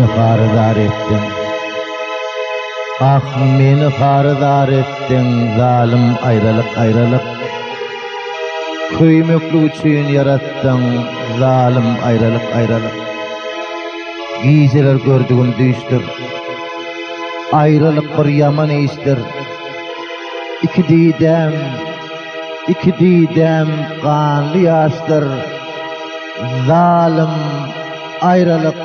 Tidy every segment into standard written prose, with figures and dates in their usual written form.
meni haradar ettin. Ah meni haradar ettin, zalim ayrılık. Köýmekli üçin yarattın, zalim ayrılık. Gizeler gördüğün düştür. Ayrılık bir yaman iştir. İki didem kanlı yaştır. Zalim ayrılık.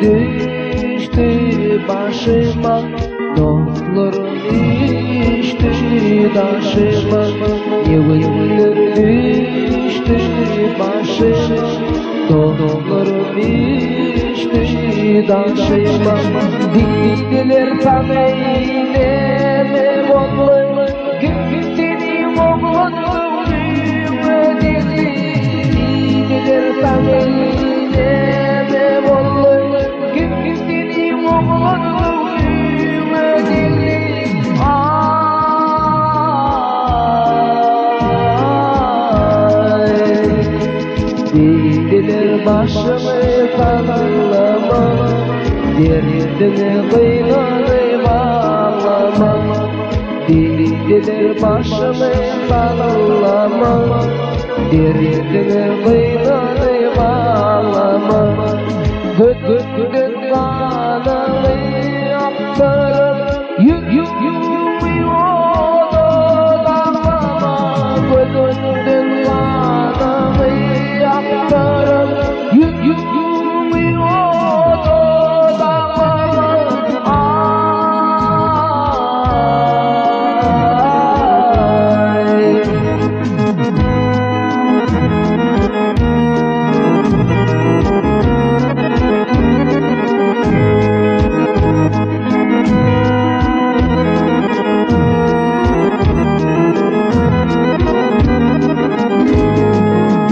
Düştü başıma, dostlarım düştü taşıma. Yıllar düştü başıma, dostlarım düştü taşıma. Dildiler sana eyleme oğlum, gittiğim oğlum düğme dili. Dildiler sana eyleme oğlum, gittiğim oğlum düğme dili. Dildiler başımı sallama, derdini kıynadı bağlama. Dildiler başımı sallama, derdini kıynadı bağlama. Güdün kanını yaptırıp yumuyordu dağlama. Güdün kanını yaptırıp yumuyordu dağlama.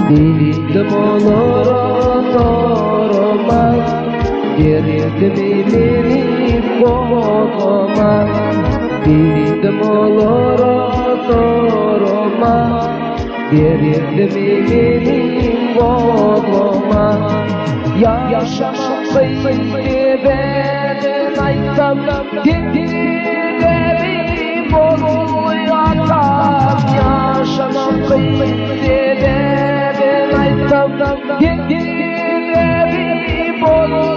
Dildim olara sormaz, derdimi beni bozmaz. Dildim olara sormaz, derdimi beni bozmaz. Yaşamak seydi ben aytsam, dilleri bozuluyacak. Yaşamak seydi ben aytsam, dilleri bozuluyacak.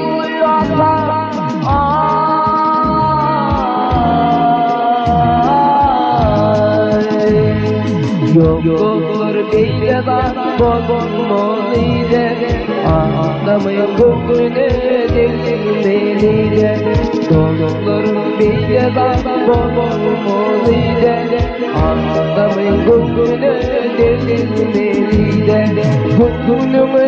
Yoktur beyleden bozulmalıydı, anlamayın gönlünü delilmeliydi. Dostlarım beyleden bozulmalıydı, anlamayın gönlünü delilmeliydi. Gönlümü